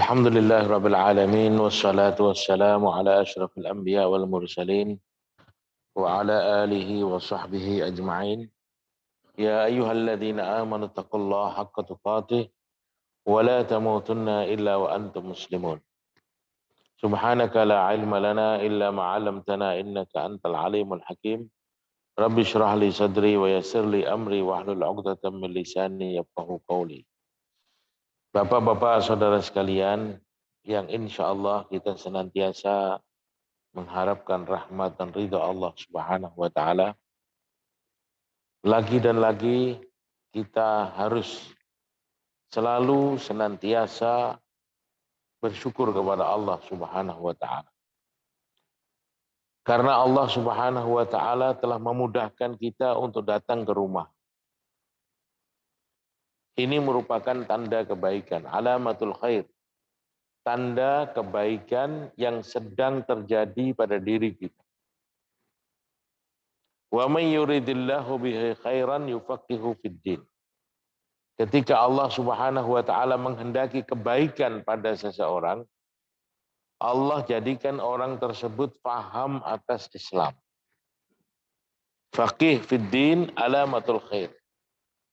Alhamdulillah Rabbil Alamin wassalatu wassalamu ala ashrafil anbiya wal mursalin wa ala alihi wa sahbihi ajma'in. Ya ayyuhalladzina amanu taqullaha haqqa tuqatih wa la tamutunna illa wa antum muslimun. Subhanaka la ilma lana illa ma 'allamtana innaka antal alimul hakim. Rabbi shrah li sadri wa yassir li amri wa hlul 'uqdatam min lisani yafqahu qawli. Bapak-bapak, saudara sekalian, yang insya Allah kita senantiasa mengharapkan rahmat dan ridha Allah Subhanahu wa Ta'ala. Lagi dan lagi kita harus selalu senantiasa bersyukur kepada Allah Subhanahu wa Ta'ala. Karena Allah Subhanahu wa Ta'ala telah memudahkan kita untuk datang ke rumah. Ini merupakan tanda kebaikan, alamatul khair. Tanda kebaikan yang sedang terjadi pada diri kita. Wa may yuridillahu bihi khairan yufaqihu fid din. Ketika Allah Subhanahu wa taala menghendaki kebaikan pada seseorang, Allah jadikan orang tersebut paham atas Islam. Faqih fid din alamatul khair.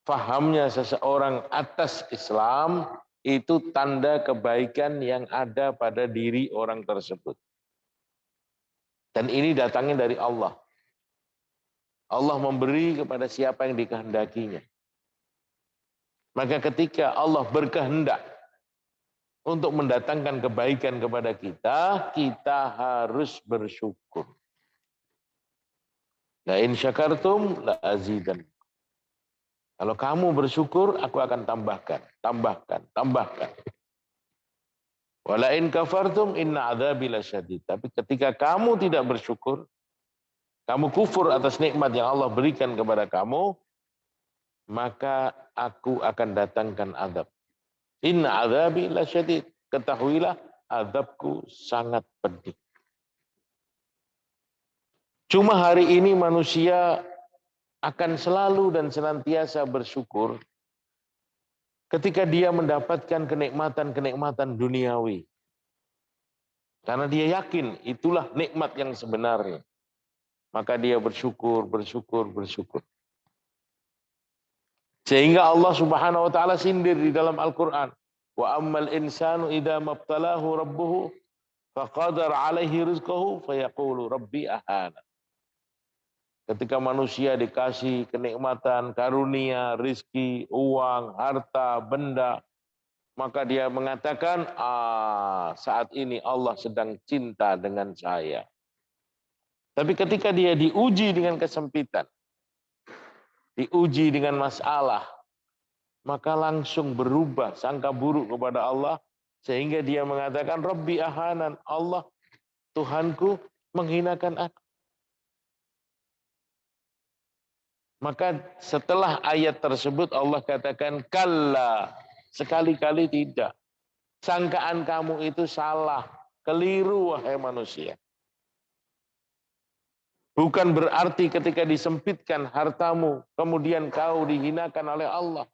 Fahamnya seseorang atas Islam itu tanda kebaikan yang ada pada diri orang tersebut. Dan ini datangnya dari Allah. Allah memberi kepada siapa yang dikehendakinya. Maka ketika Allah berkehendak untuk mendatangkan kebaikan kepada kita, kita harus bersyukur. La in syakartum la azidan. Kalau kamu bersyukur, aku akan tambahkan. Wala in kafartum inna adzabi lasyadid. Tapi ketika kamu tidak bersyukur, kamu kufur atas nikmat yang Allah berikan kepada kamu, maka aku akan datangkan azab. Inna adzabi lasyadid. Ketahuilah azabku sangat pedih. Cuma hari ini manusia akan selalu dan senantiasa bersyukur ketika dia mendapatkan kenikmatan-kenikmatan duniawi. Karena dia yakin itulah nikmat yang sebenarnya. Maka dia bersyukur. Sehingga Allah Subhanahu wa taala sindir di dalam Al-Qur'an, wa ammal insanu idza mabtalahu rabbuhu faqadara alaihi rizqahu fayaqulu rabbi ahana. Ketika manusia dikasih kenikmatan, karunia, rizki, uang, harta, benda, maka dia mengatakan, saat ini Allah sedang cinta dengan saya. Tapi ketika dia diuji dengan kesempitan, diuji dengan masalah, maka langsung berubah sangka buruk kepada Allah, sehingga dia mengatakan, Rabbi ahanan, Allah, Tuhanku menghinakan aku. Maka setelah ayat tersebut Allah katakan, kalla, sekali-kali tidak. Sangkaan kamu itu salah, keliru wahai manusia. Bukan berarti ketika disempitkan hartamu, kemudian kau dihinakan oleh Allah.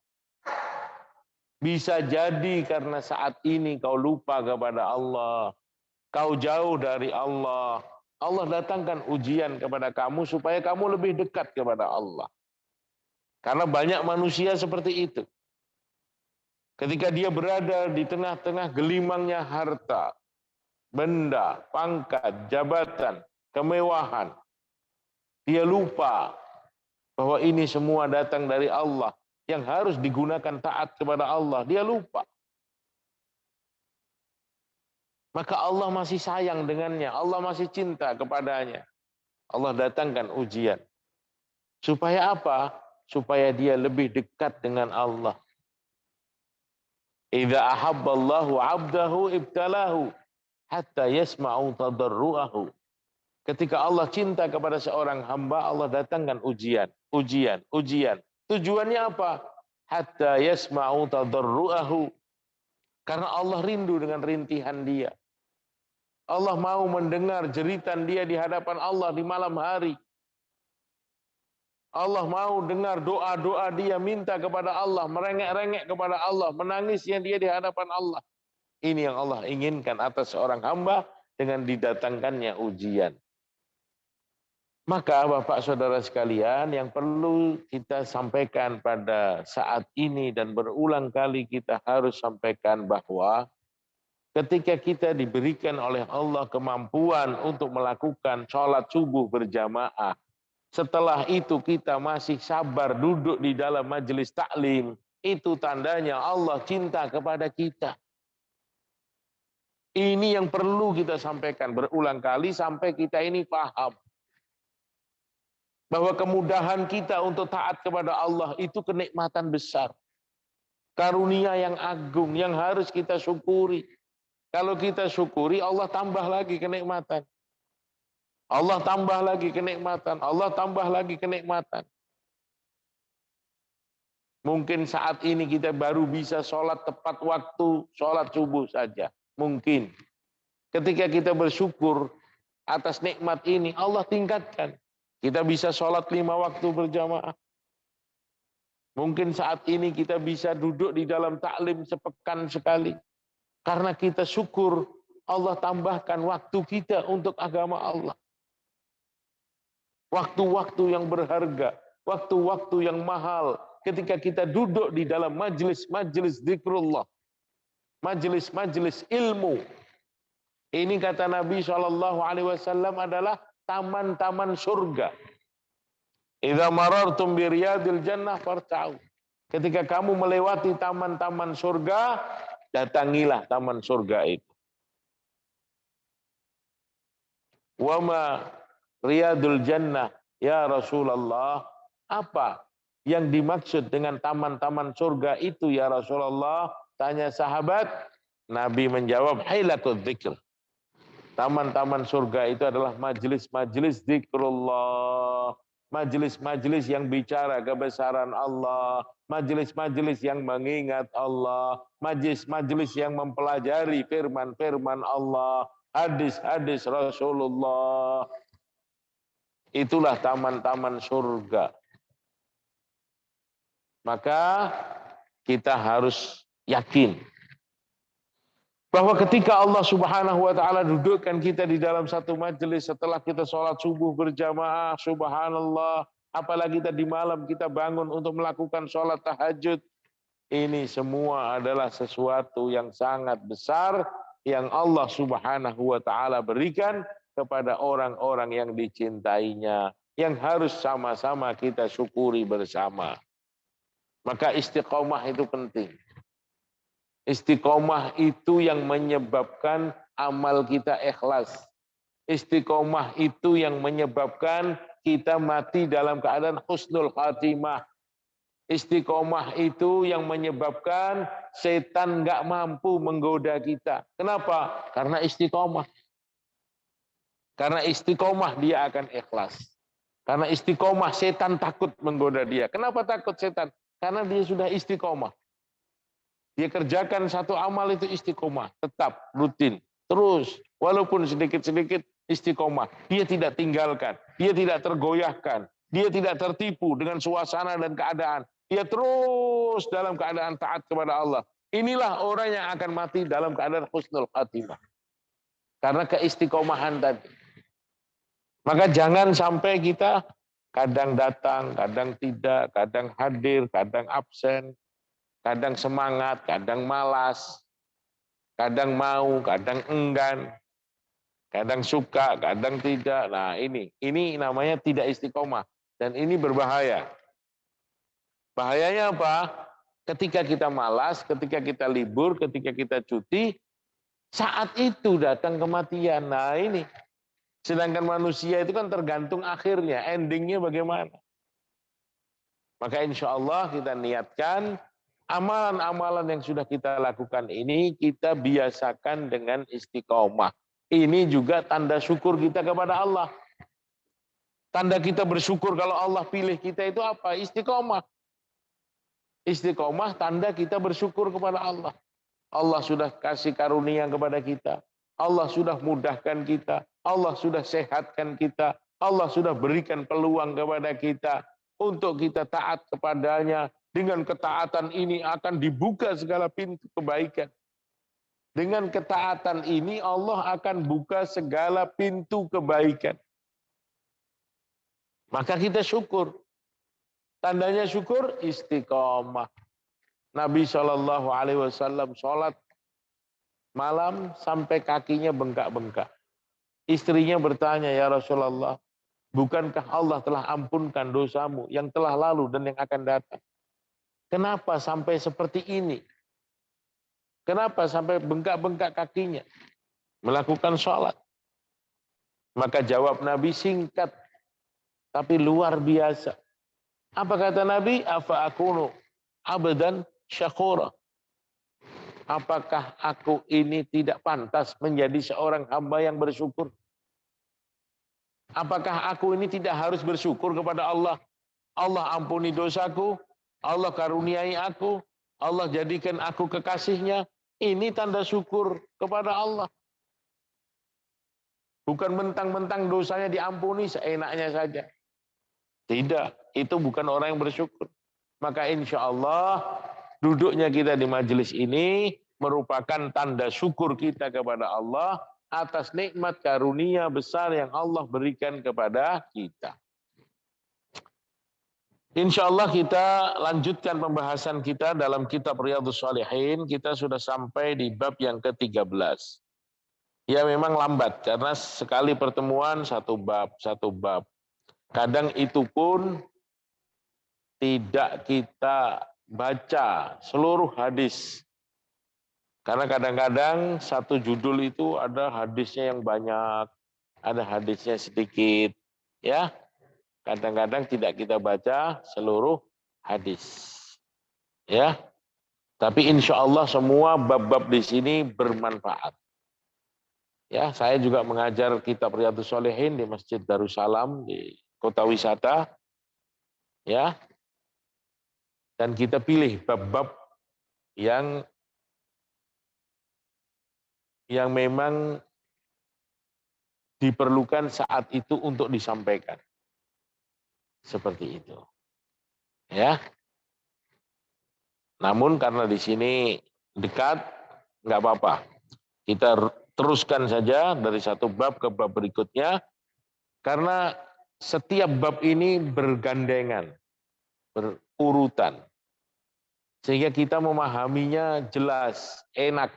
Bisa jadi karena saat ini kau lupa kepada Allah. Kau jauh dari Allah. Allah datangkan ujian kepada kamu supaya kamu lebih dekat kepada Allah. Karena banyak manusia seperti itu. Ketika dia berada di tengah-tengah gelimangnya harta, benda, pangkat, jabatan, kemewahan, dia lupa bahwa ini semua datang dari Allah yang harus digunakan taat kepada Allah. Dia lupa. Maka Allah masih sayang dengannya. Allah masih cinta kepadanya. Allah datangkan ujian. Supaya apa? Supaya dia lebih dekat dengan Allah. Idza ahabballahu 'abdahu ibtalahu hatta yasma'u tadarruahu. Ketika Allah cinta kepada seorang hamba, Allah datangkan ujian. Tujuannya apa? Hatta yasma'u tadarruahu. Karena Allah rindu dengan rintihan dia. Allah mau mendengar jeritan dia di hadapan Allah di malam hari. Allah mau dengar doa-doa dia, minta kepada Allah, merengek-rengek kepada Allah, menangisnya dia di hadapan Allah. Ini yang Allah inginkan atas seorang hamba dengan didatangkannya ujian. Maka Bapak Saudara sekalian, yang perlu kita sampaikan pada saat ini dan berulang kali kita harus sampaikan bahwa ketika kita diberikan oleh Allah kemampuan untuk melakukan sholat subuh berjamaah, setelah itu kita masih sabar duduk di dalam majelis taklim, itu tandanya Allah cinta kepada kita. Ini yang perlu kita sampaikan berulang kali sampai kita ini paham. Bahwa kemudahan kita untuk taat kepada Allah itu kenikmatan besar. Karunia yang agung yang harus kita syukuri. Kalau kita syukuri, Allah tambah lagi kenikmatan. Allah tambah lagi kenikmatan. Allah tambah lagi kenikmatan. Mungkin saat ini kita baru bisa sholat tepat waktu, sholat subuh saja. Mungkin. Ketika kita bersyukur atas nikmat ini, Allah tingkatkan. Kita bisa sholat 5 waktu berjamaah. Mungkin saat ini kita bisa duduk di dalam taklim sepekan sekali. Karena kita syukur, Allah tambahkan waktu kita untuk agama Allah. Waktu-waktu yang berharga, waktu-waktu yang mahal. Ketika kita duduk di dalam majelis-majelis zikrullah. Majelis-majelis ilmu. Ini kata Nabi SAW adalah taman-taman surga. Idza marartum bi riyadil jannah farta'u. Ketika kamu melewati taman-taman surga, datangilah taman surga itu. Wa ma riyadul jannah ya Rasulullah? Apa yang dimaksud dengan taman-taman surga itu ya Rasulullah? Tanya sahabat. Nabi menjawab, hailatul dzikr. Taman-taman surga itu adalah majelis-majelis zikrullah. Majelis-majelis yang bicara kebesaran Allah. Majelis-majelis yang mengingat Allah. Majelis-majelis yang mempelajari firman-firman Allah. Hadis-hadis Rasulullah. Itulah taman-taman surga. Maka kita harus yakin bahwa ketika Allah Subhanahu wa taala dudukkan kita di dalam satu majelis setelah kita sholat subuh berjamaah, subhanallah, apalagi tadi malam kita bangun untuk melakukan sholat tahajud, ini semua adalah sesuatu yang sangat besar yang Allah Subhanahu wa taala berikan kepada orang-orang yang dicintainya, yang harus sama-sama kita syukuri bersama. Maka istiqomah itu penting. Istiqomah itu yang menyebabkan amal kita ikhlas. Istiqomah itu yang menyebabkan kita mati dalam keadaan husnul khatimah. Istiqomah itu yang menyebabkan setan nggak mampu menggoda kita. Kenapa? Karena istiqomah. Karena istiqomah dia akan ikhlas. Karena istiqomah setan takut menggoda dia. Kenapa takut setan? Karena dia sudah istiqomah. Dia kerjakan satu amal itu istiqomah, tetap, rutin, terus, walaupun sedikit-sedikit istiqomah. Dia tidak tinggalkan, dia tidak tergoyahkan, dia tidak tertipu dengan suasana dan keadaan. Dia terus dalam keadaan taat kepada Allah. Inilah orang yang akan mati dalam keadaan husnul khatimah. Karena keistiqomahan tadi. Maka jangan sampai kita kadang datang, kadang tidak, kadang hadir, kadang absen. Kadang semangat, kadang malas, kadang mau, kadang enggan, kadang suka, kadang tidak. Nah ini namanya tidak istiqomah. Dan ini berbahaya. Bahayanya apa? Ketika kita malas, ketika kita libur, ketika kita cuti, saat itu datang kematian. Nah ini. Sedangkan manusia itu kan tergantung akhirnya, endingnya bagaimana. Maka insya Allah kita niatkan, amalan-amalan yang sudah kita lakukan ini kita biasakan dengan istiqomah. Ini juga tanda syukur kita kepada Allah. Tanda kita bersyukur kalau Allah pilih kita itu apa? Istiqomah. Istiqomah tanda kita bersyukur kepada Allah. Allah sudah kasih karunia kepada kita. Allah sudah mudahkan kita. Allah sudah sehatkan kita. Allah sudah berikan peluang kepada kita untuk kita taat kepadanya. Dengan ketaatan ini akan dibuka segala pintu kebaikan. Dengan ketaatan ini Allah akan buka segala pintu kebaikan. Maka kita syukur. Tandanya syukur istiqomah. Nabi SAW sholat malam sampai kakinya bengkak-bengkak. Istrinya bertanya, ya Rasulullah, bukankah Allah telah ampunkan dosamu yang telah lalu dan yang akan datang? Kenapa sampai seperti ini? Kenapa sampai bengkak-bengkak kakinya? Melakukan sholat. Maka jawab Nabi singkat, tapi luar biasa. Apa kata Nabi? Afa akunu abdan syakura. Apakah aku ini tidak pantas menjadi seorang hamba yang bersyukur? Apakah aku ini tidak harus bersyukur kepada Allah? Allah ampuni dosaku, Allah karuniai aku, Allah jadikan aku kekasihnya. Ini tanda syukur kepada Allah. Bukan mentang-mentang dosanya diampuni seenaknya saja. Tidak, itu bukan orang yang bersyukur. Maka insya Allah duduknya kita di majelis ini merupakan tanda syukur kita kepada Allah atas nikmat karunia besar yang Allah berikan kepada kita. Insya Allah kita lanjutkan pembahasan kita dalam kitab Riyadhus Shalihin. Kita sudah sampai di bab yang ke-13. Ya memang lambat karena sekali pertemuan satu bab. Kadang itu pun tidak kita baca seluruh hadis. Karena kadang-kadang satu judul itu ada hadisnya yang banyak, ada hadisnya sedikit. Ya, kadang-kadang tidak kita baca seluruh hadis. Ya, tapi insya Allah semua bab-bab di sini bermanfaat. Ya, saya juga mengajar kitab Riyadhus Shalihin di Masjid Darussalam di Kota Wisata. Ya, dan kita pilih bab-bab yang memang diperlukan saat itu untuk disampaikan. Seperti itu. Ya. Namun karena di sini dekat, nggak apa-apa. Kita teruskan saja dari satu bab ke bab berikutnya. Karena setiap bab ini bergandengan, berurutan. Sehingga kita memahaminya jelas, enak.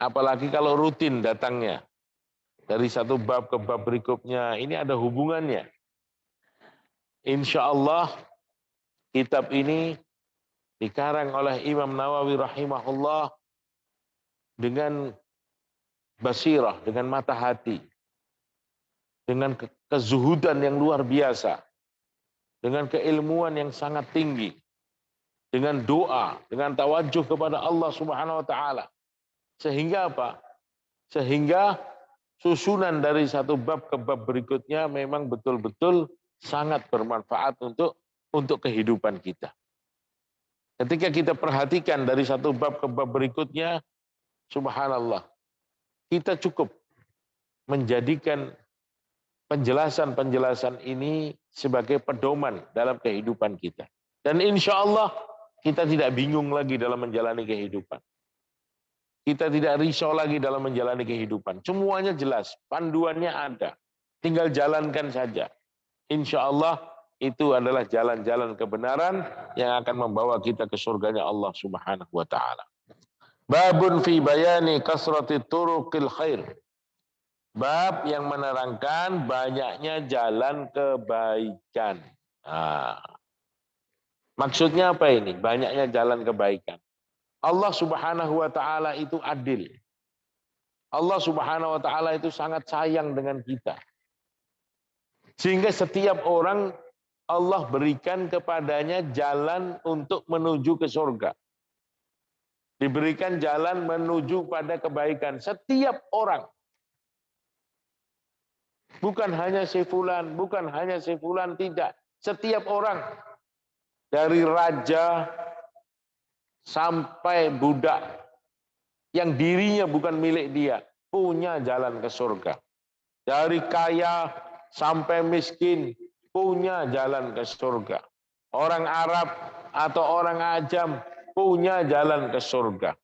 Apalagi kalau rutin datangnya. Dari satu bab ke bab berikutnya, ini ada hubungannya. Insya Allah kitab ini dikarang oleh Imam Nawawi rahimahullah dengan basirah, dengan mata hati. Dengan kezuhudan yang luar biasa. Dengan keilmuan yang sangat tinggi. Dengan doa, dengan tawajuh kepada Allah Subhanahu wa taala. Sehingga apa? Sehingga susunan dari satu bab ke bab berikutnya memang betul-betul sangat bermanfaat untuk kehidupan kita. Ketika kita perhatikan dari satu bab ke bab berikutnya, subhanallah, kita cukup menjadikan penjelasan-penjelasan ini sebagai pedoman dalam kehidupan kita. Dan insya Allah kita tidak bingung lagi dalam menjalani kehidupan. Kita tidak risau lagi dalam menjalani kehidupan. Semuanya jelas, panduannya ada. Tinggal jalankan saja. Insya Allah itu adalah jalan-jalan kebenaran yang akan membawa kita ke surganya Allah Subhanahu wa taala. Babun fi bayani kasrati turuqil khair. Bab yang menerangkan banyaknya jalan kebaikan. Maksudnya apa ini? Banyaknya jalan kebaikan. Allah Subhanahu wa taala itu adil. Allah Subhanahu wa taala itu sangat sayang dengan kita. Sehingga setiap orang Allah berikan kepadanya jalan untuk menuju ke surga. Diberikan jalan menuju pada kebaikan. Setiap orang. Bukan hanya si fulan, bukan hanya si fulan, tidak. Setiap orang. Dari raja sampai budak. Yang dirinya bukan milik dia. Punya jalan ke surga. Dari kaya sampai miskin. Punya jalan ke surga. Orang Arab atau orang Ajam punya jalan ke surga.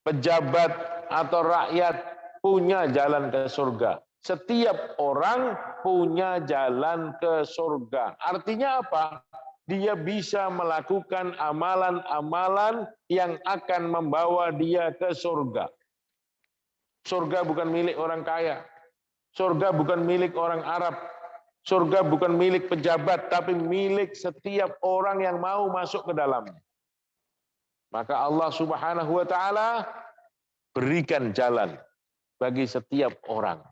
pejabat atau rakyat punya jalan ke surga. Setiap orang punya jalan ke surga. Artinya apa? Dia bisa melakukan amalan-amalan yang akan membawa dia ke surga. Surga bukan milik orang kaya. Surga bukan milik orang Arab. Surga bukan milik pejabat, tapi milik setiap orang yang mau masuk ke dalamnya. Maka Allah Subhanahu wa taala berikan jalan bagi setiap orang.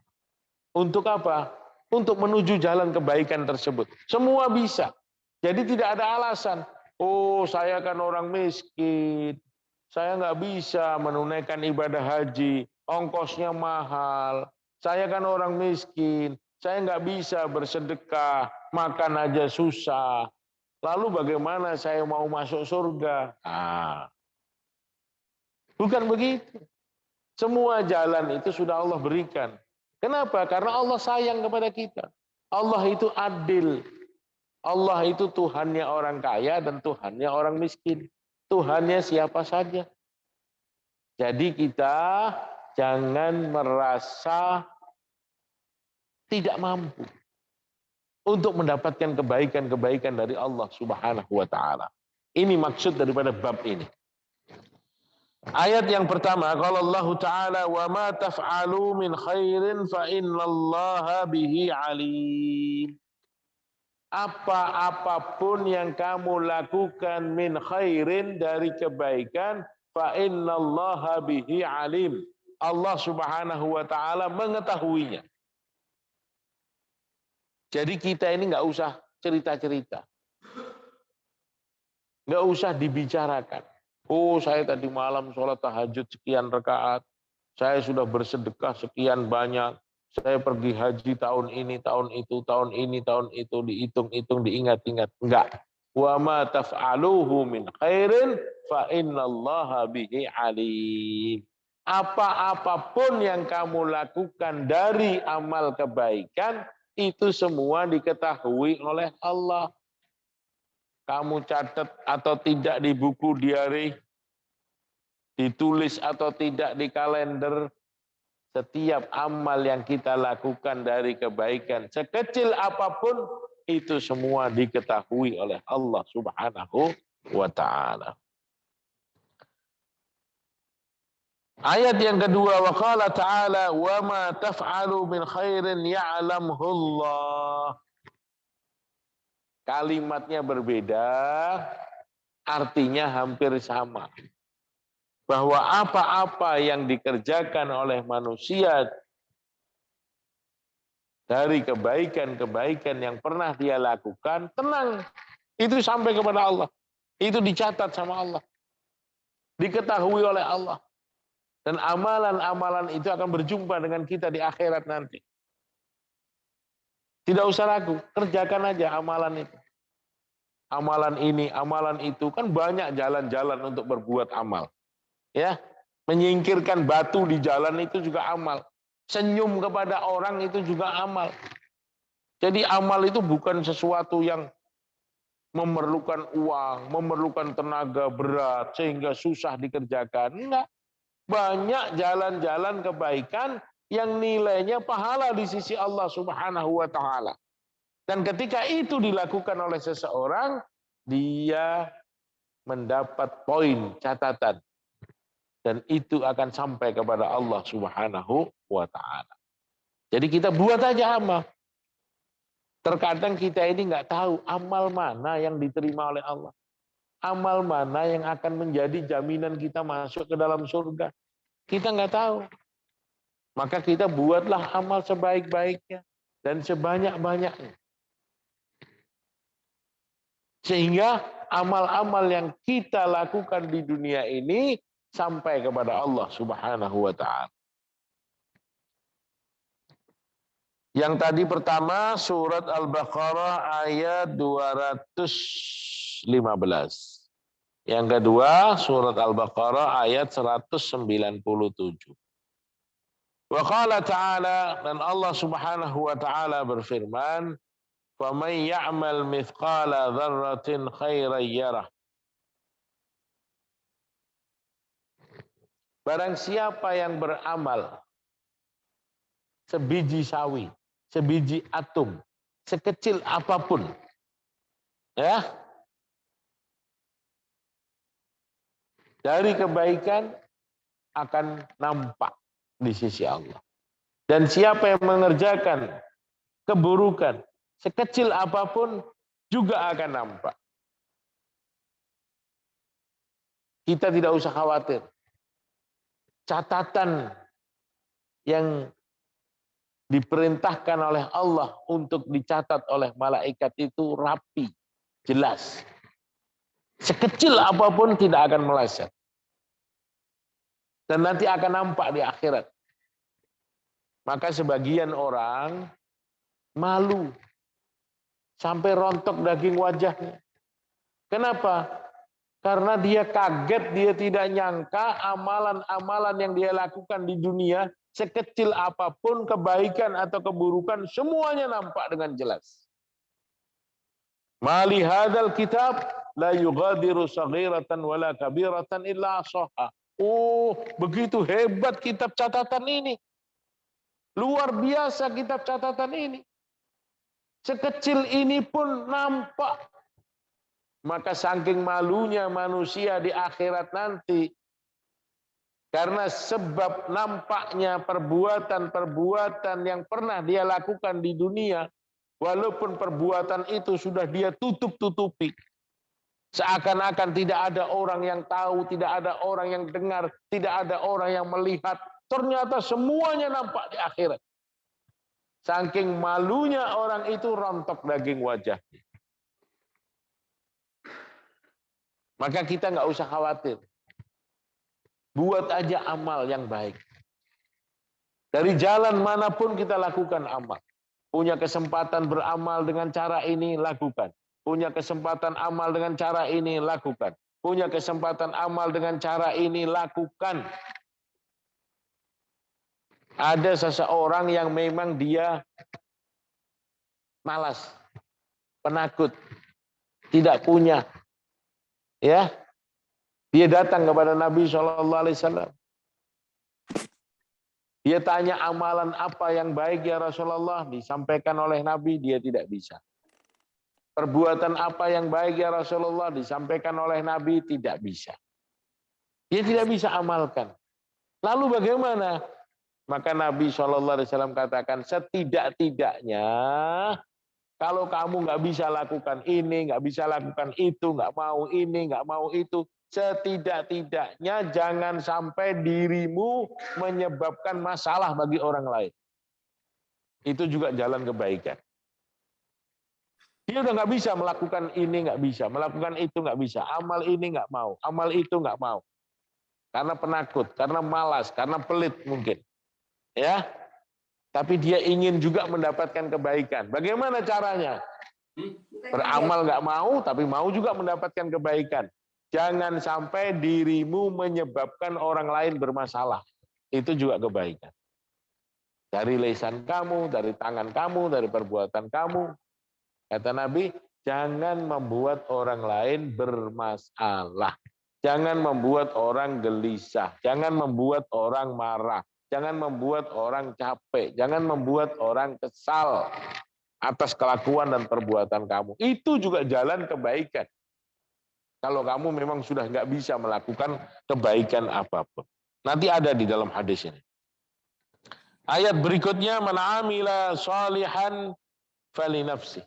Untuk apa? Untuk menuju jalan kebaikan tersebut. Semua bisa. Jadi tidak ada alasan. Oh, saya kan orang miskin. Saya nggak bisa menunaikan ibadah haji. Ongkosnya mahal. Saya kan orang miskin. Saya nggak bisa bersedekah. Makan aja susah. Lalu bagaimana saya mau masuk surga? Bukan begitu. Semua jalan itu sudah Allah berikan. Kenapa? Karena Allah sayang kepada kita. Allah itu adil. Allah itu Tuhannya orang kaya dan Tuhannya orang miskin. Tuhannya siapa saja. Jadi kita jangan merasa tidak mampu untuk mendapatkan kebaikan-kebaikan dari Allah Subhanahu wa taala. Ini maksud daripada bab ini. Ayat yang pertama, kalau Allah Ta'ala, wa ma taf'alu min khairin fa innallaha bihi alim. Apa-apapun yang kamu lakukan min khairin dari kebaikan, fa innallaha bihi alim. Allah Subhanahu wa taala mengetahuinya. Jadi kita ini nggak usah cerita-cerita. Nggak usah dibicarakan. Oh, saya tadi malam sholat tahajud sekian rakaat. Saya sudah bersedekah sekian banyak. Saya pergi haji tahun ini, tahun itu, tahun ini, tahun itu. Dihitung-hitung, diingat-ingat. Enggak. Wa ma taf'aluhu min khairin fa innallaha bihi alim. Apa-apapun yang kamu lakukan dari amal kebaikan, itu semua diketahui oleh Allah. Kamu catat atau tidak di buku diari, ditulis atau tidak di kalender, setiap amal yang kita lakukan dari kebaikan, sekecil apapun, itu semua diketahui oleh Allah Subhanahu wa ta'ala. Ayat yang kedua, wa qala ta'ala, wa ma taf'alu min khairin ya'lamhu Allah. Kalimatnya berbeda, artinya hampir sama. Bahwa apa-apa yang dikerjakan oleh manusia dari kebaikan-kebaikan yang pernah dia lakukan, tenang, itu sampai kepada Allah. Itu dicatat sama Allah. Diketahui oleh Allah. Dan amalan-amalan itu akan berjumpa dengan kita di akhirat nanti. Tidak usah ragu, kerjakan aja amalan itu. Amalan ini, amalan itu, kan banyak jalan-jalan untuk berbuat amal. Ya, menyingkirkan batu di jalan itu juga amal. Senyum kepada orang itu juga amal. Jadi amal itu bukan sesuatu yang memerlukan uang, memerlukan tenaga berat sehingga susah dikerjakan. Enggak. Banyak jalan-jalan kebaikan yang nilainya pahala di sisi Allah Subhanahu wa taala. Dan ketika itu dilakukan oleh seseorang, dia mendapat poin catatan. Dan itu akan sampai kepada Allah Subhanahu wa ta'ala. Jadi kita buat aja amal. Terkadang kita ini nggak tahu amal mana yang diterima oleh Allah. Amal mana yang akan menjadi jaminan kita masuk ke dalam surga. Kita nggak tahu. Maka kita buatlah amal sebaik-baiknya dan sebanyak-banyaknya. Sehingga amal-amal yang kita lakukan di dunia ini sampai kepada Allah Subhanahu wa ta'ala. Yang tadi pertama surat Al-Baqarah ayat 215. Yang kedua surat Al-Baqarah ayat 197. Wa qala ta'ala, dan Allah Subhanahu wa ta'ala berfirman, "Faman ya'mal mithqala dzarratin khairan yarah." Barang siapa yang beramal sebiji sawi, sebiji atom, sekecil apapun, ya, dari kebaikan akan nampak di sisi Allah. Dan siapa yang mengerjakan keburukan sekecil apapun juga akan nampak. Kita tidak usah khawatir. Catatan yang diperintahkan oleh Allah untuk dicatat oleh malaikat itu rapi, jelas. Sekecil apapun tidak akan meleset. Dan nanti akan nampak di akhirat. Maka sebagian orang malu sampai rontok daging wajahnya. Kenapa? Karena dia kaget, dia tidak nyangka amalan-amalan yang dia lakukan di dunia, sekecil apapun kebaikan atau keburukan, semuanya nampak dengan jelas. Mali hadzal kitab la yughadiru saghiratan wala kabiratan illa ahsaha. Oh, begitu hebat kitab catatan ini. Luar biasa kitab catatan ini. Sekecil ini pun nampak. Maka saking malunya manusia di akhirat nanti, karena sebab nampaknya perbuatan-perbuatan yang pernah dia lakukan di dunia, walaupun perbuatan itu sudah dia tutup-tutupi. Seakan-akan tidak ada orang yang tahu, tidak ada orang yang dengar, tidak ada orang yang melihat. Ternyata semuanya nampak di akhirat. Saking malunya orang itu rontok daging wajahnya. Maka kita nggak usah khawatir. Buat aja amal yang baik. Dari jalan manapun kita lakukan amal. Punya kesempatan beramal dengan cara ini, lakukan. Punya kesempatan amal dengan cara ini, lakukan. Punya kesempatan amal dengan cara ini, lakukan. Ada seseorang yang memang dia malas, penakut, tidak punya. Ya, dia datang kepada Nabi SAW. Dia tanya amalan apa yang baik ya Rasulullah, disampaikan oleh Nabi, dia tidak bisa. Perbuatan apa yang baik ya Rasulullah, disampaikan oleh Nabi, tidak bisa. Dia tidak bisa amalkan. Lalu bagaimana? Maka Nabi SAW katakan, setidak-tidaknya kalau kamu nggak bisa lakukan ini, nggak bisa lakukan itu, nggak mau ini, nggak mau itu, setidak-tidaknya jangan sampai dirimu menyebabkan masalah bagi orang lain. Itu juga jalan kebaikan. Dia udah nggak bisa melakukan ini, nggak bisa melakukan itu, nggak bisa. Amal ini nggak mau, amal itu nggak mau. Karena penakut, karena malas, karena pelit mungkin. Ya, tapi dia ingin juga mendapatkan kebaikan. Bagaimana caranya? Beramal nggak mau, tapi mau juga mendapatkan kebaikan. Jangan sampai dirimu menyebabkan orang lain bermasalah. Itu juga kebaikan. Dari lisan kamu, dari tangan kamu, dari perbuatan kamu. Kata Nabi, jangan membuat orang lain bermasalah. Jangan membuat orang gelisah. Jangan membuat orang marah. Jangan membuat orang capek. Jangan membuat orang kesal atas kelakuan dan perbuatan kamu. Itu juga jalan kebaikan. Kalau kamu memang sudah nggak bisa melakukan kebaikan apapun. Nanti ada di dalam hadis ini. Ayat berikutnya, man amila shalihan falinafsi.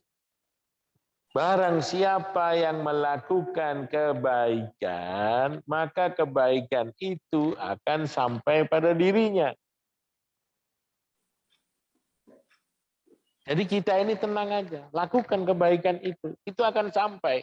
Barang siapa yang melakukan kebaikan, maka kebaikan itu akan sampai pada dirinya. Jadi kita ini tenang aja, lakukan kebaikan itu akan sampai.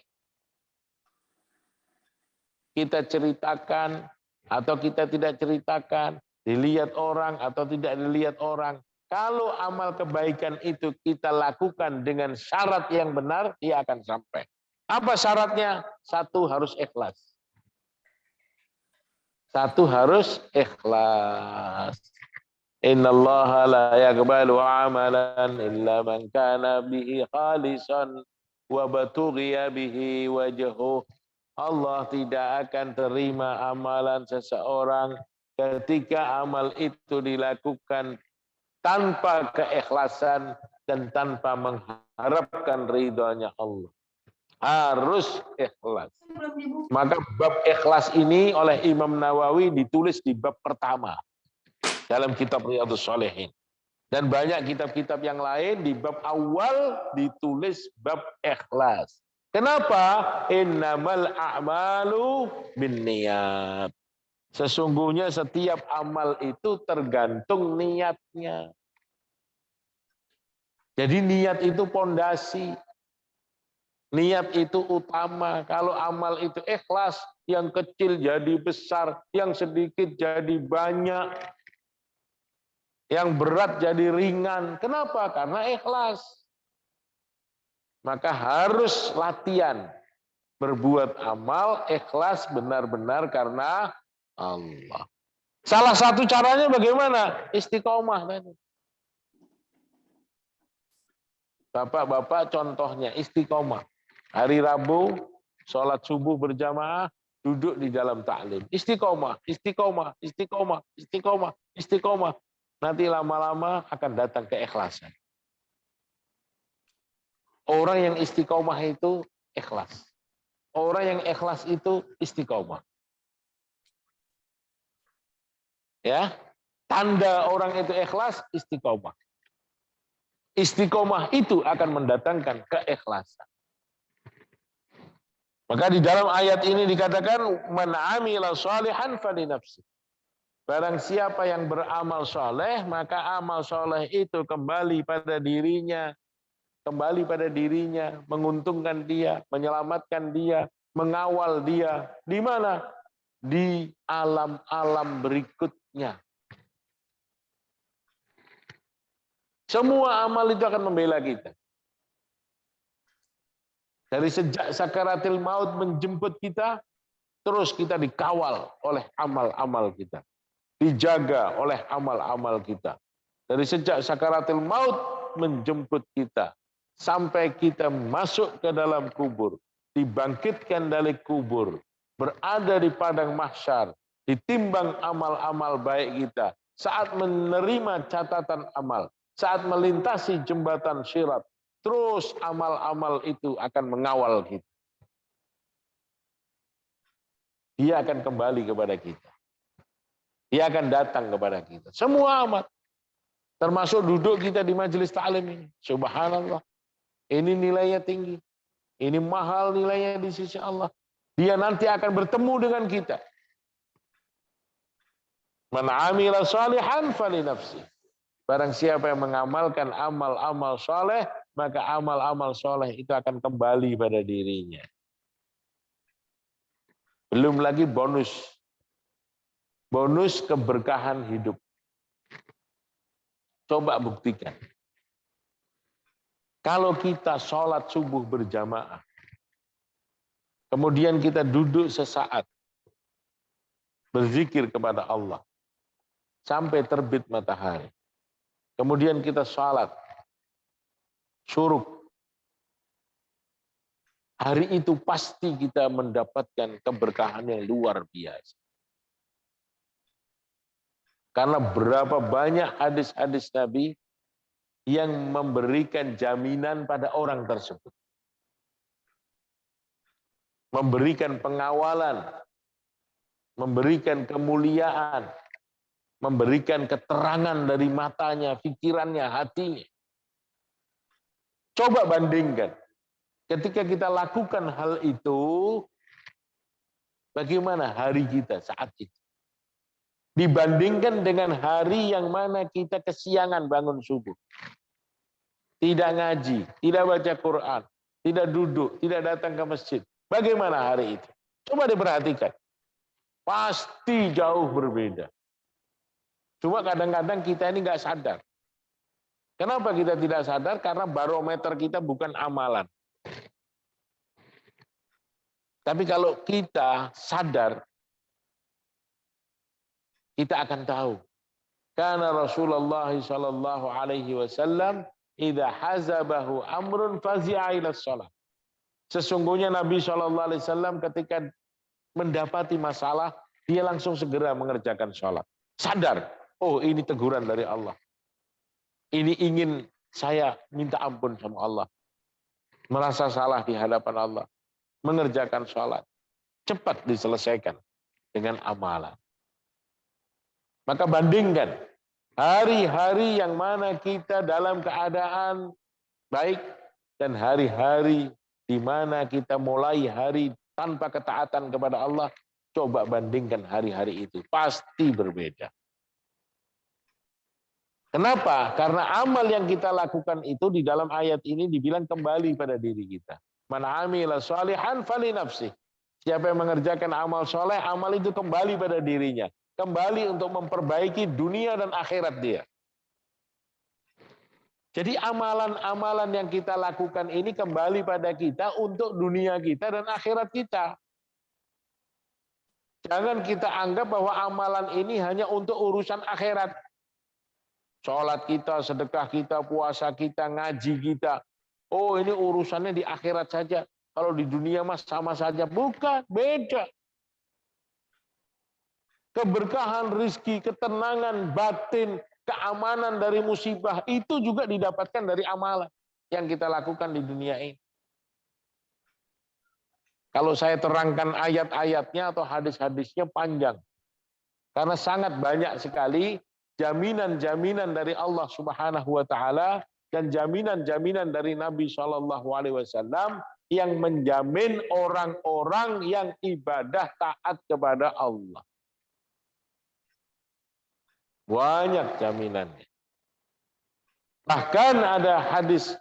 Kita ceritakan atau kita tidak ceritakan, dilihat orang atau tidak dilihat orang. Kalau amal kebaikan itu kita lakukan dengan syarat yang benar, dia akan sampai. Apa syaratnya? Satu, harus ikhlas. Satu, harus ikhlas. Innallaha la yaqbalu amalan illa man kana bihi khalisan wa batughiya bihi wajhuh. Allah tidak akan terima amalan seseorang ketika amal itu dilakukan tanpa keikhlasan dan tanpa mengharapkan ridhonya Allah. Harus ikhlas. Maka bab ikhlas ini oleh Imam Nawawi ditulis di bab pertama dalam kitab Riyadhus Shalihin. Dan banyak kitab-kitab yang lain di bab awal ditulis bab ikhlas. Kenapa? Innamal a'malu binniyat. Sesungguhnya setiap amal itu tergantung niatnya. Jadi niat itu pondasi. Niat itu utama. Kalau amal itu ikhlas, yang kecil jadi besar, yang sedikit jadi banyak, yang berat jadi ringan. Kenapa? Karena ikhlas. Maka harus latihan berbuat amal ikhlas benar-benar karena Allah. Salah satu caranya bagaimana? Istiqomah tadi. Bapak-bapak contohnya istiqomah. Hari Rabu, sholat subuh berjamaah, duduk di dalam taklim. Istiqomah, istiqomah, istiqomah, istiqomah, istiqomah. Nanti lama-lama akan datang keikhlasan. Orang yang istiqomah itu ikhlas. Orang yang ikhlas itu istiqomah. Ya, tanda orang itu ikhlas istiqomah. Istiqomah itu akan mendatangkan keikhlasan. Maka di dalam ayat ini dikatakan man amila shalihan falinafsi. Barang siapa yang beramal soleh, maka amal soleh itu kembali pada dirinya, menguntungkan dia, menyelamatkan dia, mengawal dia. Di mana? Di alam-alam berikutnya. Semua amal itu akan membela kita. Dari sejak sakaratil maut menjemput kita, terus kita dikawal oleh amal-amal kita. Dijaga oleh amal-amal kita. Dari sejak sakaratil maut menjemput kita. Sampai kita masuk ke dalam kubur. Dibangkitkan dari kubur. Berada di padang mahsyar. Ditimbang amal-amal baik kita. Saat menerima catatan amal. Saat melintasi jembatan Sirat. Terus amal-amal itu akan mengawal kita. Dia akan kembali kepada kita. Dia akan datang kepada kita. Semua amal. Termasuk duduk kita di majelis ta'lim ini. Subhanallah. Ini nilainya tinggi. Ini mahal nilainya di sisi Allah. Dia nanti akan bertemu dengan kita. Man amila shalihan falinafsi. Barang siapa yang mengamalkan amal-amal soleh, maka amal-amal soleh itu akan kembali pada dirinya. Belum lagi bonus. Bonus keberkahan hidup. Coba buktikan. Kalau kita sholat subuh berjamaah, kemudian kita duduk sesaat, berzikir kepada Allah, sampai terbit matahari. Kemudian kita sholat, syuruk. Hari itu pasti kita mendapatkan keberkahan yang luar biasa. Karena berapa banyak hadis-hadis Nabi yang memberikan jaminan pada orang tersebut. Memberikan pengawalan, memberikan kemuliaan, memberikan keterangan dari matanya, pikirannya, hatinya. Coba bandingkan. Ketika kita lakukan hal itu, bagaimana hari kita saat itu? Dibandingkan dengan hari yang mana kita kesiangan bangun subuh. Tidak ngaji, tidak baca Quran, tidak duduk, tidak datang ke masjid. Bagaimana hari itu? Coba diperhatikan. Pasti jauh berbeda. Cuma kadang-kadang kita ini nggak sadar. Kenapa kita tidak sadar? Karena barometer kita bukan amalan. Tapi kalau kita sadar, kita akan tahu. Karena Rasulullah sallallahu alaihi wasallam idza hazabahu amrun fazi'a ila shalah. Sesungguhnya Nabi sallallahu alaihi wasallam ketika mendapati masalah, dia langsung segera mengerjakan sholat. Sadar, oh ini teguran dari Allah. Ini ingin saya minta ampun sama Allah. Merasa salah di hadapan Allah. Mengerjakan sholat. Cepat diselesaikan dengan amalan. Maka bandingkan hari-hari yang mana kita dalam keadaan baik dan hari-hari di mana kita mulai hari tanpa ketaatan kepada Allah. Coba bandingkan hari-hari itu. Pasti berbeda. Kenapa? Karena amal yang kita lakukan itu di dalam ayat ini dibilang kembali pada diri kita. Man amila sholihan fali nafsih. Siapa yang mengerjakan amal soleh, amal itu kembali pada dirinya. Kembali untuk memperbaiki dunia dan akhirat dia. Jadi amalan-amalan yang kita lakukan ini kembali pada kita untuk dunia kita dan akhirat kita. Jangan kita anggap bahwa amalan ini hanya untuk urusan akhirat. Sholat kita, sedekah kita, puasa kita, ngaji kita. Oh ini urusannya di akhirat saja. Kalau di dunia mas sama saja. Bukan, beda. Keberkahan, rizki, ketenangan, batin, keamanan dari musibah. Itu juga didapatkan dari amalan yang kita lakukan di dunia ini. Kalau saya terangkan ayat-ayatnya atau hadis-hadisnya panjang. Karena sangat banyak sekali jaminan-jaminan dari Allah Subhanahu wa taala dan jaminan-jaminan dari Nabi Shallallahu alaihi wasallam yang menjamin orang-orang yang ibadah taat kepada Allah. Banyak jaminannya. Bahkan ada hadis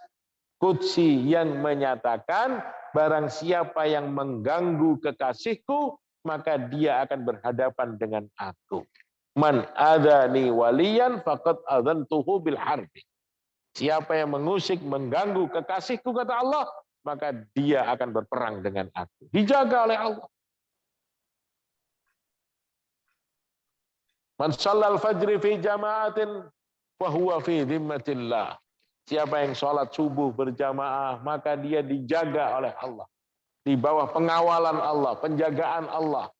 qudsi yang menyatakan barang siapa yang mengganggu kekasihku maka dia akan berhadapan dengan aku. Man adani waliyan faqad adzantuhu bil harbi. Siapa yang mengusik, mengganggu kekasihku kata Allah, maka dia akan berperang dengan aku. Dijaga oleh Allah. Man shallal fajri fi jama'atin fa huwa fi dhimmatillah. Siapa yang sholat subuh berjamaah, maka dia dijaga oleh Allah. Di bawah pengawalan Allah, penjagaan Allah.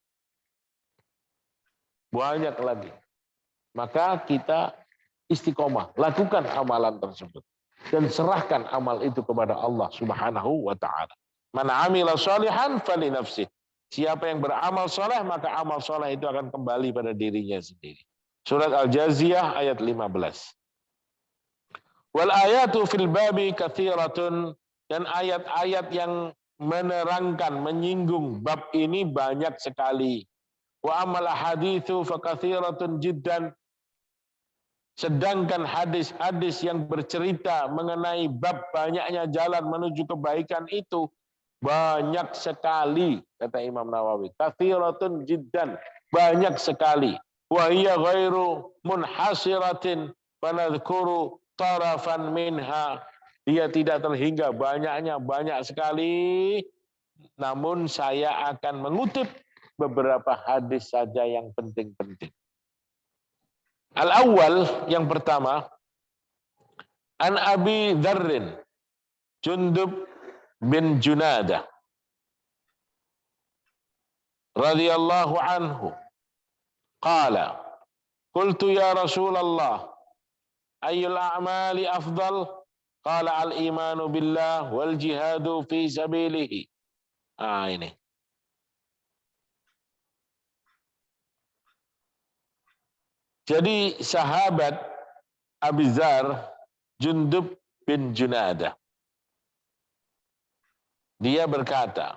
Banyak lagi. Maka kita istiqomah, lakukan amalan tersebut dan serahkan amal itu kepada Allah Subhanahu wa taala. Man 'amila sholihan fali nafsih. Siapa yang beramal soleh maka amal soleh itu akan kembali pada dirinya sendiri. Surat Al-Jaziyah ayat 15. Wal ayatu fil babi katsiratun, dan ayat-ayat yang menerangkan, menyinggung bab ini banyak sekali. Wa amal haditsu fa katsiratun jiddan. Sedangkan hadis-hadis yang bercerita mengenai bab banyaknya jalan menuju kebaikan itu banyak sekali, kata Imam Nawawi. Katsiratun jiddan, banyak sekali. Wa hiya ghairu munhasiratin fanadhkuru tarafan minha. Dia tidak terhingga, banyaknya banyak sekali. Namun saya akan mengutip beberapa hadis saja yang penting-penting. Al-awwal, yang pertama, an Abi Dzarrin Jundub bin Junadah radhiyallahu anhu qala qultu ya Rasulullah ayyul a'mali afdal qala al-imanu billah wal jihadu fi sabilihi. Ini jadi sahabat Abi Dzar Jundub bin Junadah, dia berkata,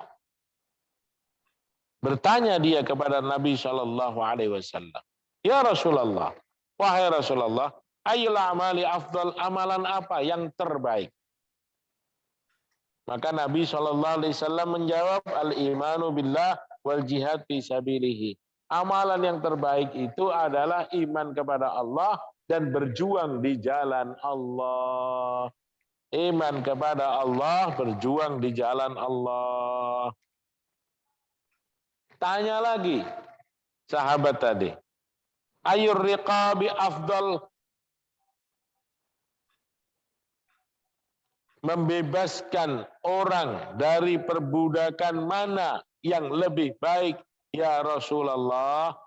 bertanya dia kepada Nabi Shallallahu Alaihi Wasallam, ya Rasulullah, wahai Rasulullah, ayyul amali afdal, amalan apa yang terbaik? Maka Nabi Shallallahu Alaihi Wasallam menjawab, al-imanu billah wal jihad fi sabilihi. Amalan yang terbaik itu adalah iman kepada Allah dan berjuang di jalan Allah. Iman kepada Allah, berjuang di jalan Allah. Tanya lagi sahabat tadi, ayyur riqabi afdal, membebaskan orang dari perbudakan mana yang lebih baik ya Rasulullah?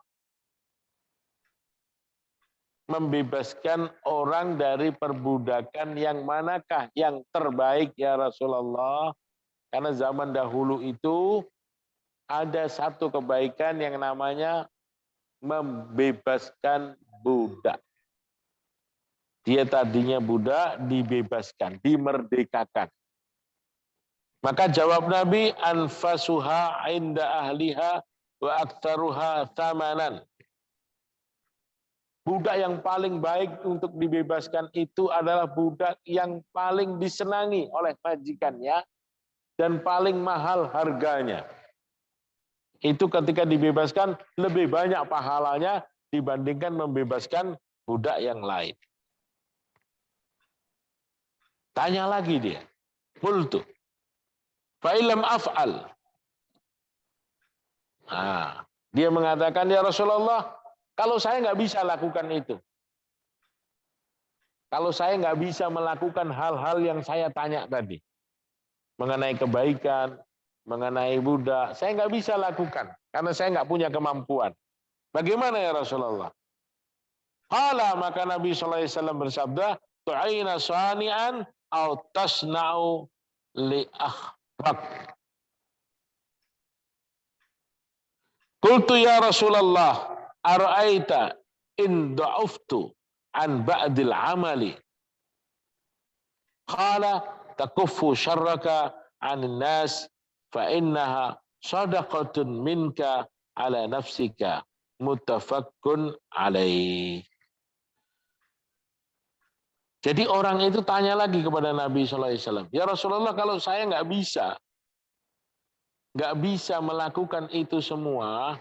membebaskan orang dari perbudakan yang manakah yang terbaik ya Rasulullah? Karena zaman dahulu itu ada satu kebaikan yang namanya membebaskan budak. Dia tadinya budak, dibebaskan, dimerdekakan. Maka jawab Nabi, anfasuha inda ahliha wa aktsaruha thamanan. Budak yang paling baik untuk dibebaskan itu adalah budak yang paling disenangi oleh majikannya dan paling mahal harganya. Itu ketika dibebaskan lebih banyak pahalanya dibandingkan membebaskan budak yang lain. Tanya lagi dia. Qultu fa illam af'al. Dia mengatakan, ya Rasulullah, kalau saya nggak bisa lakukan itu, kalau saya nggak bisa melakukan hal-hal yang saya tanya tadi, mengenai kebaikan, mengenai budak, saya nggak bisa lakukan, karena saya nggak punya kemampuan. Bagaimana ya Rasulullah? Qala, maka Nabi SAW bersabda, tu'aina sani'an au tasna'u li akhrak. Qultu ya Rasulullah, ara'aita in da'uftu an ba'dil amali. Qala takuffu syarraka 'anil nas fa innaha shadaqatun minka 'ala nafsika. Muttafaqqun alaih. Jadi orang itu tanya lagi kepada Nabi SAW, ya Rasulullah, kalau saya nggak bisa melakukan itu semua,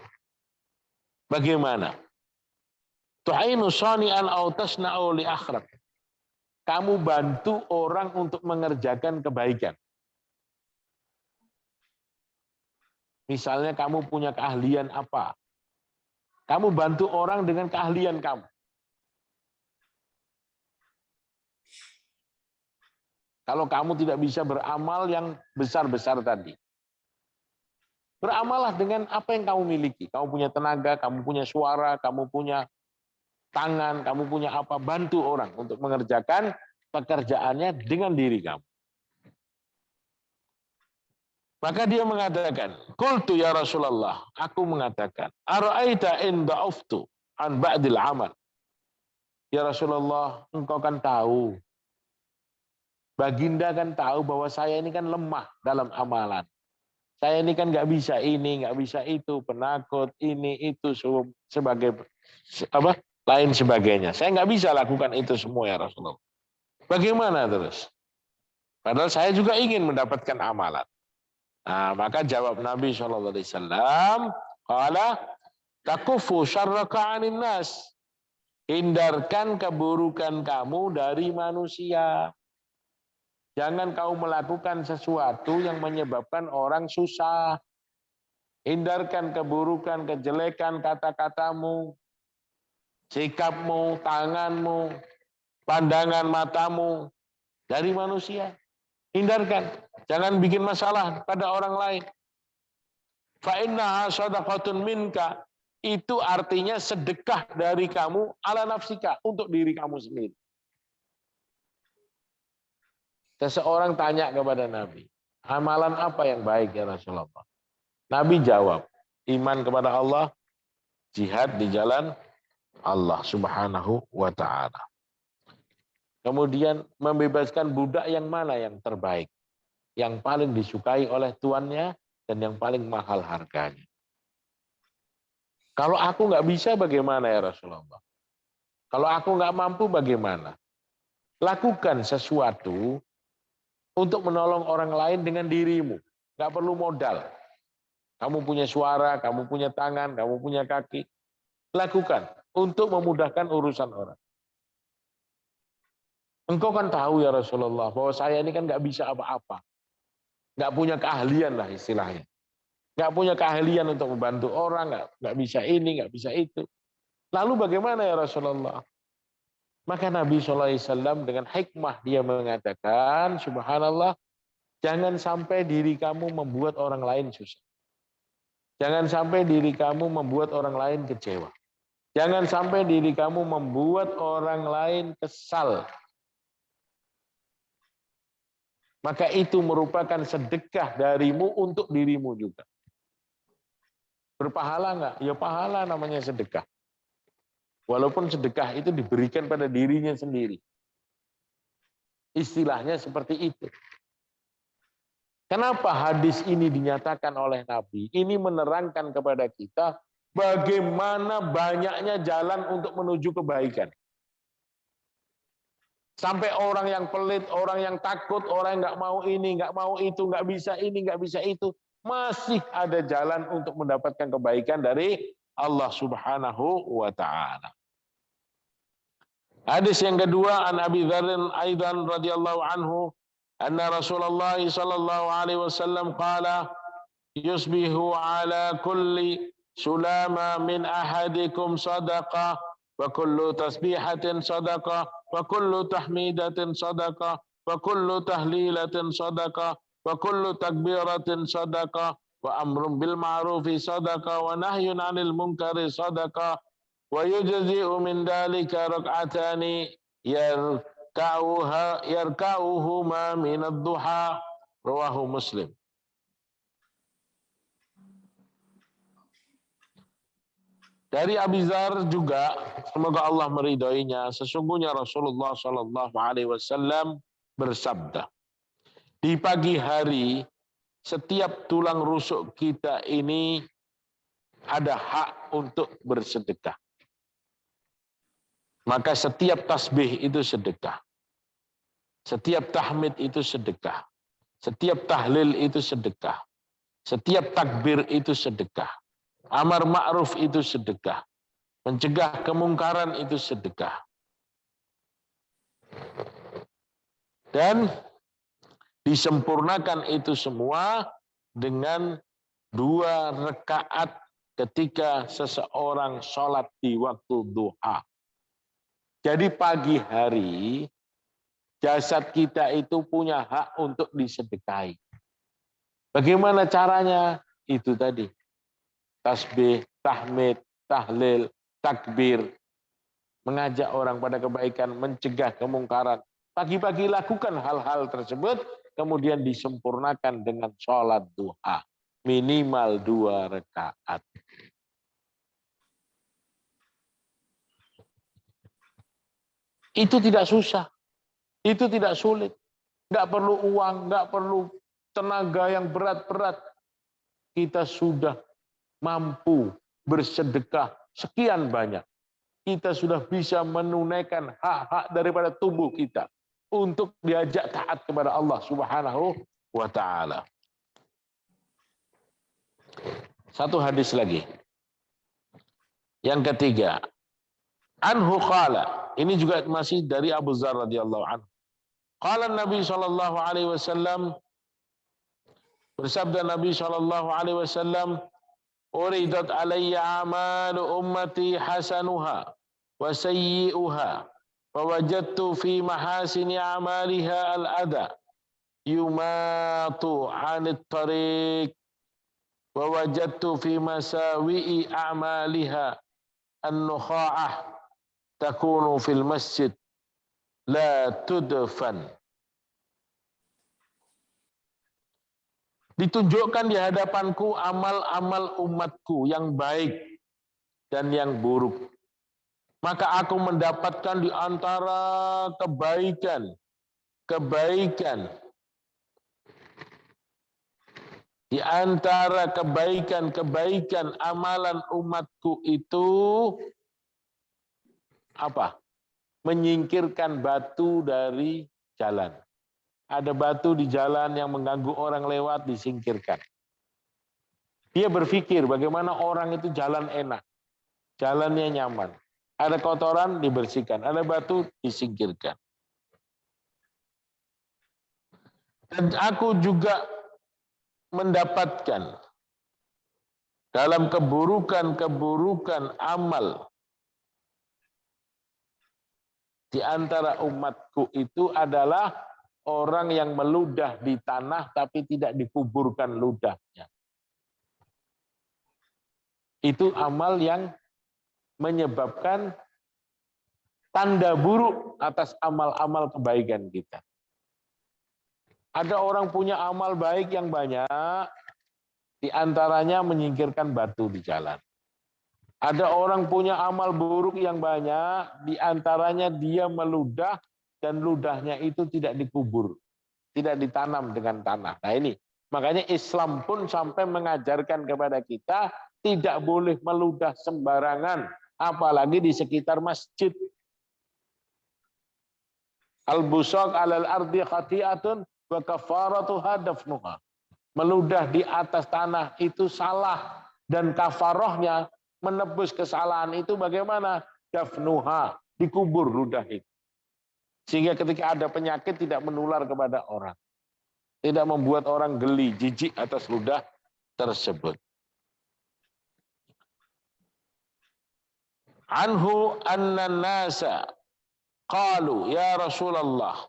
bagaimana? Tu'ainu shani'an aw tasna'u li akhrak. Kamu bantu orang untuk mengerjakan kebaikan. Misalnya kamu punya keahlian apa? Kamu bantu orang dengan keahlian kamu. Kalau kamu tidak bisa beramal yang besar-besar tadi. Beramallah dengan apa yang kamu miliki. Kamu punya tenaga, kamu punya suara, kamu punya tangan, kamu punya apa. Bantu orang untuk mengerjakan pekerjaannya dengan diri kamu. Maka dia mengatakan, qultu ya Rasulullah, aku mengatakan, ara'aita in da'uftu an ba'dil amal. Ya Rasulullah, engkau kan tahu, Baginda kan tahu bahwa saya ini kan lemah dalam amalan. Saya ini kan nggak bisa ini, nggak bisa itu, penakut, ini, itu, sebagai apa, lain sebagainya. Saya nggak bisa lakukan itu semua ya Rasulullah. Bagaimana terus? Padahal saya juga ingin mendapatkan amalan. Nah, maka jawab Nabi SAW, qala takufu syarraka 'anin nas. Hindarkan keburukan kamu dari manusia. Jangan kau melakukan sesuatu yang menyebabkan orang susah. Hindarkan keburukan, kejelekan kata-katamu, sikapmu, tanganmu, pandangan matamu dari manusia. Hindarkan. Jangan bikin masalah pada orang lain. Fa innaha shadaqatun minka. Itu artinya sedekah dari kamu ala nafsika, untuk diri kamu sendiri. Seseorang tanya kepada Nabi, amalan apa yang baik ya Rasulullah? Nabi jawab, iman kepada Allah, jihad di jalan Allah Subhanahu wa ta'ala. Kemudian membebaskan budak yang mana yang terbaik? Yang paling disukai oleh tuannya dan yang paling mahal harganya. Kalau aku nggak bisa bagaimana ya Rasulullah? Kalau aku nggak mampu bagaimana? Lakukan sesuatu untuk menolong orang lain dengan dirimu. Nggak perlu modal. Kamu punya suara, kamu punya tangan, kamu punya kaki. Lakukan untuk memudahkan urusan orang. Engkau kan tahu ya Rasulullah, bahwa saya ini kan nggak bisa apa-apa. Nggak punya keahlian lah istilahnya. Nggak punya keahlian untuk membantu orang, nggak bisa ini, nggak bisa itu. Lalu bagaimana ya Rasulullah? Maka Nabi SAW dengan hikmah dia mengatakan, subhanallah, jangan sampai diri kamu membuat orang lain susah. Jangan sampai diri kamu membuat orang lain kecewa. Jangan sampai diri kamu membuat orang lain kesal. Maka itu merupakan sedekah darimu untuk dirimu juga. Berpahala enggak? Ya pahala namanya sedekah. Walaupun sedekah itu diberikan pada dirinya sendiri. Istilahnya seperti itu. Kenapa hadis ini dinyatakan oleh Nabi? Ini menerangkan kepada kita bagaimana banyaknya jalan untuk menuju kebaikan. Sampai orang yang pelit, orang yang takut, orang yang nggak mau ini, nggak mau itu, nggak bisa ini, nggak bisa itu, masih ada jalan untuk mendapatkan kebaikan dari Allah Subhanahu wa Ta'ala. Hadis yang kedua, an Abi Dzar aidan radhiyallahu anhu, anna Rasulullah sallallahu alaihi wasallam qala yusbihu ala kulli sulama min ahadikum sadaqah wa kullu tasbihatin sadaqah wa kullu tahmidatin sadaqah wa kullu tahlilatin sadaqah wa kullu takbiratin sadaqah wa amrun bil ma'rufi sadaqah wa nahyun 'anil munkari sadaqah wa yujzi'u min dalika rak'atani yarka'uhuma min ad-duha rawahu Muslim. Dari Abi Dzar juga, semoga Allah meridhoinya, sesungguhnya Rasulullah Shallallahu Alaihi Wasallam bersabda, di pagi hari setiap tulang rusuk kita ini ada hak untuk bersedekah. Maka setiap tasbih itu sedekah. Setiap tahmid itu sedekah. Setiap tahlil itu sedekah. Setiap takbir itu sedekah. Amar ma'ruf itu sedekah. Mencegah kemungkaran itu sedekah. Dan disempurnakan itu semua dengan 2 rakaat ketika seseorang sholat di waktu duha. Jadi pagi hari jasad kita itu punya hak untuk disedekahi. Bagaimana caranya? Itu tadi. Tasbih, tahmid, tahlil, takbir. Mengajak orang pada kebaikan, mencegah kemungkaran. Pagi-pagi lakukan hal-hal tersebut, kemudian disempurnakan dengan sholat duha. Minimal 2 rakaat. Itu tidak susah. Itu tidak sulit. Nggak perlu uang, nggak perlu tenaga yang berat-berat. Kita sudah mampu bersedekah sekian banyak. Kita sudah bisa menunaikan hak-hak daripada tubuh kita untuk diajak taat kepada Allah Subhanahu wa Ta'ala. Satu hadis lagi. Yang ketiga, anhu qala, ini juga masih dari Abu Dzar radhiyallahu anhu. Qala Nabi sallallahu alaihi wasallam, bersabda Nabi sallallahu alaihi wasallam, uridat alayya amalu ummati hasanuha wa sayyi'uha wa wajadtu fi mahasini amaliha al-adha yumatu 'anit tariq wa wajadtu fi masawi'i a'maliha an-nukha'ah takunu fil masjid la tudfan. Ditunjukkan di hadapanku amal-amal umatku yang baik dan yang buruk. Maka aku mendapatkan di antara kebaikan di antara kebaikan amalan umatku itu apa? Menyingkirkan batu dari jalan. Ada batu di jalan yang mengganggu orang lewat, disingkirkan. Dia berpikir bagaimana orang itu jalan enak, jalannya nyaman. Ada kotoran, dibersihkan. Ada batu, disingkirkan. Dan aku juga mendapatkan dalam keburukan amal di antara umatku itu adalah orang yang meludah di tanah tapi tidak dikuburkan ludahnya. Itu amal yang menyebabkan tanda buruk atas amal-amal kebaikan kita. Ada orang punya amal baik yang banyak, di antaranya menyingkirkan batu di jalan. Ada orang punya amal buruk yang banyak, di antaranya dia meludah dan ludahnya itu tidak dikubur, tidak ditanam dengan tanah. Nah ini, makanya Islam pun sampai mengajarkan kepada kita tidak boleh meludah sembarangan, apalagi di sekitar masjid. Al-busaq alal ardi khati'atun wa kafaratuha dafnuha. Meludah di atas tanah itu salah, dan kafarohnya menebus kesalahan itu bagaimana? Dafnuha, dikubur ludah itu. Sehingga ketika ada penyakit tidak menular kepada orang. Tidak membuat orang geli, jijik atas ludah tersebut. Anhu anna nasa qalu ya Rasulullah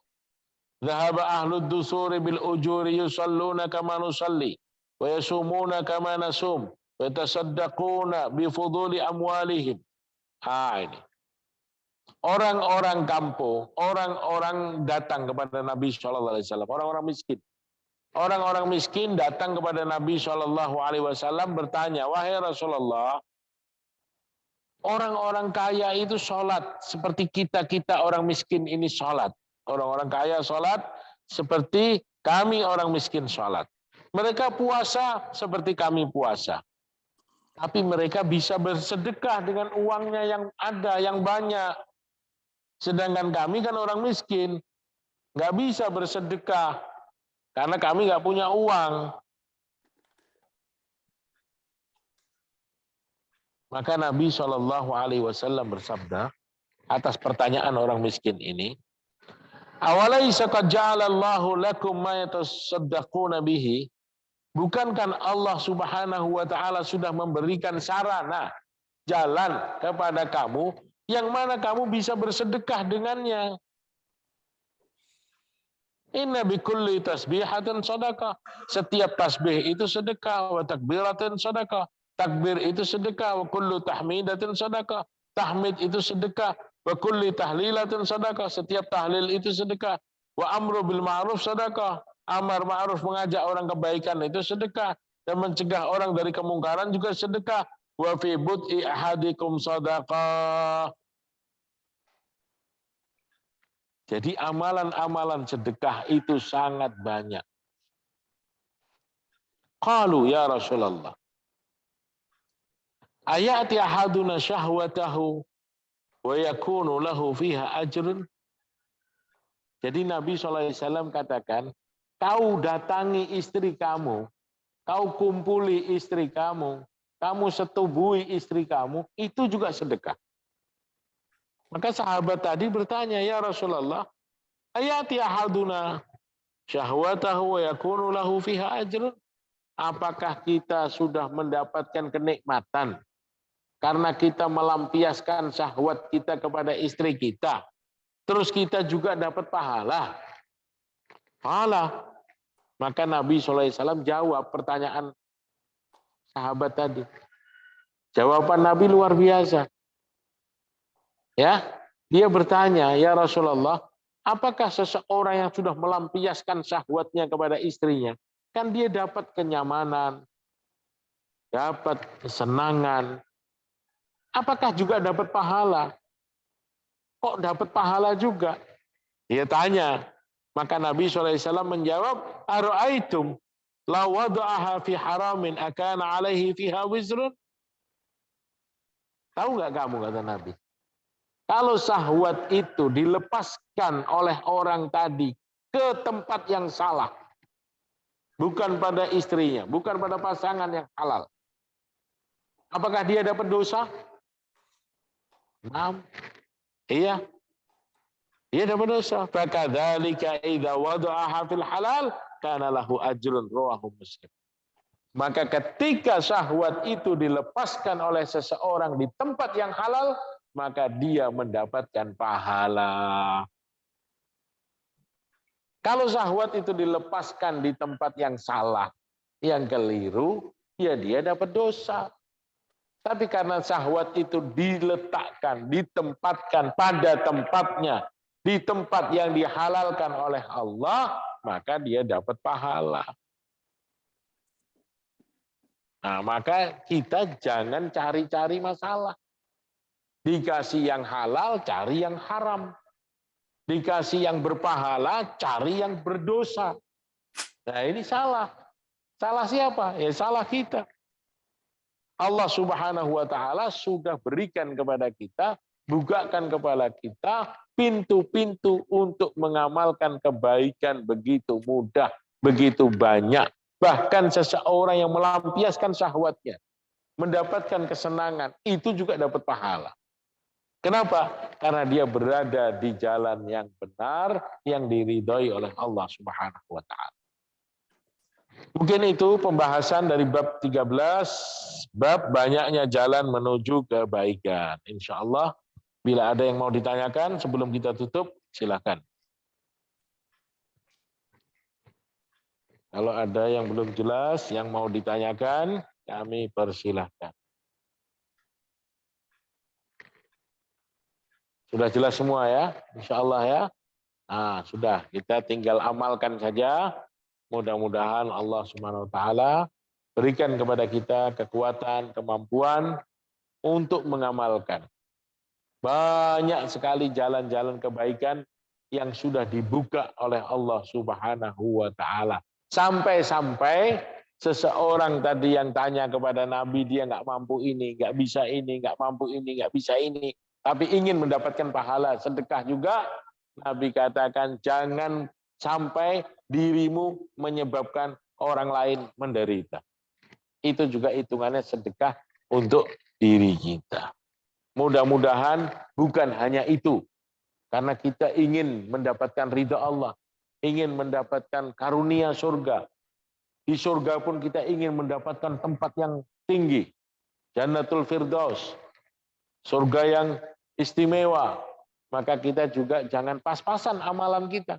dhahaba ahlud dusuri bil ujuri yusalluna kama nusalli wa yasumuna kama nasum wa yatasaddaquna bi fuduli amwalihim. Ini orang-orang kampung, orang-orang datang kepada Nabi SAW, orang-orang miskin. Orang-orang miskin datang kepada Nabi SAW bertanya, wahai Rasulullah, orang-orang kaya itu sholat seperti kita orang miskin ini sholat. Orang-orang kaya sholat seperti kami orang miskin sholat. Mereka puasa seperti kami puasa. Tapi mereka bisa bersedekah dengan uangnya yang ada, yang banyak. Sedangkan kami kan orang miskin, nggak bisa bersedekah karena kami nggak punya uang. Maka Nabi SAW bersabda atas pertanyaan orang miskin ini, awalaisa qad ja'alallahu lakum ma yatasaddaquna bihi? Bukankah Allah Subhanahu wa taala sudah memberikan sarana, jalan kepada kamu yang mana kamu bisa bersedekah dengannya? Inna bikulli tasbihatin sedekah. Setiap tasbih itu sedekah, wa takbiratin sedekah. Takbir itu sedekah, wa kullu tahmidatin sedekah. Tahmid itu sedekah, wa kulli tahlilatin sedekah. Setiap tahlil itu sedekah. Wa amru bil ma'ruf sedekah. Amar ma'ruf, mengajak orang kebaikan itu sedekah, dan mencegah orang dari kemungkaran juga sedekah. Wa fi bud'i ahadikum sedekah. Jadi amalan-amalan sedekah itu sangat banyak. Qalu ya Rasulullah, ayati ahaduna syahwatahu wa yakunu lahu fiha ajrun. Jadi Nabi SAW katakan, kau datangi istri kamu, kau kumpuli istri kamu setubui istri kamu, itu juga sedekah. Maka sahabat tadi bertanya, ya Rasulullah, ayati ahaduna syahwatahu wa yakunu lahu fiha ajrun. Apakah kita sudah mendapatkan kenikmatan karena kita melampiaskan syahwat kita kepada istri kita, terus kita juga dapat pahala? Pahala. Maka Nabi SAW jawab pertanyaan sahabat tadi. Jawaban Nabi luar biasa. Ya, dia bertanya, ya Rasulullah, apakah seseorang yang sudah melampiaskan syahwatnya kepada istrinya, kan dia dapat kenyamanan, dapat kesenangan, apakah juga dapat pahala? Kok dapat pahala juga? Dia tanya. Maka Nabi SAW menjawab, Ara'aitum la wada'aha fi haramin akana alaihi fiha wizrun? Tahu nggak kamu, kata Nabi, kalau syahwat itu dilepaskan oleh orang tadi ke tempat yang salah, bukan pada istrinya, bukan pada pasangan yang halal, apakah dia dapat dosa? Nah, iya. Dia dapat dosa. Fakadzalika idza wada'aha fil halal kana lahu ajrun, rawahu Muslim. Maka ketika syahwat itu dilepaskan oleh seseorang di tempat yang halal, maka dia mendapatkan pahala. Kalau syahwat itu dilepaskan di tempat yang salah, yang keliru, ya dia dapat dosa. Tapi karena syahwat itu diletakkan, ditempatkan pada tempatnya, di tempat yang dihalalkan oleh Allah, maka dia dapat pahala. Nah, maka kita jangan cari-cari masalah. Dikasih yang halal, cari yang haram. Dikasih yang berpahala, cari yang berdosa. Nah, ini salah. Salah siapa? Ya salah kita. Allah Subhanahu wa taala sudah berikan kepada kita, bukakan kepada kita pintu-pintu untuk mengamalkan kebaikan begitu mudah, begitu banyak. Bahkan seseorang yang melampiaskan syahwatnya, mendapatkan kesenangan, itu juga dapat pahala. Kenapa? Karena dia berada di jalan yang benar, yang diridhoi oleh Allah Subhanahu wa taala. Mungkin itu pembahasan dari bab 13, bab banyaknya jalan menuju kebaikan. Insya Allah, bila ada yang mau ditanyakan sebelum kita tutup, silakan. Kalau ada yang belum jelas, yang mau ditanyakan, kami persilahkan. Sudah jelas semua ya? Insya Allah ya? Nah, sudah. Kita tinggal amalkan saja. Mudah-mudahan Allah Subhanahu wa taala berikan kepada kita kekuatan, kemampuan untuk mengamalkan. Banyak sekali jalan-jalan kebaikan yang sudah dibuka oleh Allah Subhanahu wa taala. Sampai-sampai seseorang tadi yang tanya kepada Nabi, dia nggak mampu ini, nggak bisa ini, nggak mampu ini, nggak bisa ini, tapi ingin mendapatkan pahala sedekah juga, Nabi katakan jangan sampai dirimu menyebabkan orang lain menderita. Itu juga hitungannya sedekah untuk diri kita. Mudah-mudahan bukan hanya itu. Karena kita ingin mendapatkan ridha Allah. Ingin mendapatkan karunia surga. Di surga pun kita ingin mendapatkan tempat yang tinggi. Jannatul Firdaus. Surga yang istimewa. Maka kita juga jangan pas-pasan amalan kita.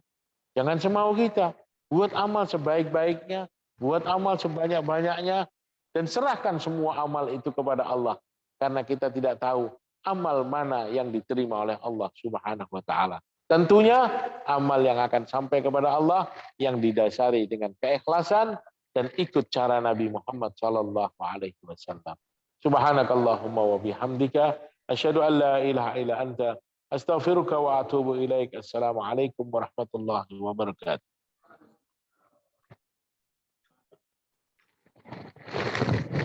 Jangan semau kita. Buat amal sebaik-baiknya. Buat amal sebanyak-banyaknya. Dan serahkan semua amal itu kepada Allah. Karena kita tidak tahu amal mana yang diterima oleh Allah Subhanahu wa taala. Tentunya amal yang akan sampai kepada Allah yang didasari dengan keikhlasan dan ikut cara Nabi Muhammad sallallahu alaihi wasallam. Subhanakallahumma wa bihamdika asyhadu an la ilaha illa anta astaghfiruka wa atubu ilaik. Assalamualaikum warahmatullahi wabarakatuh.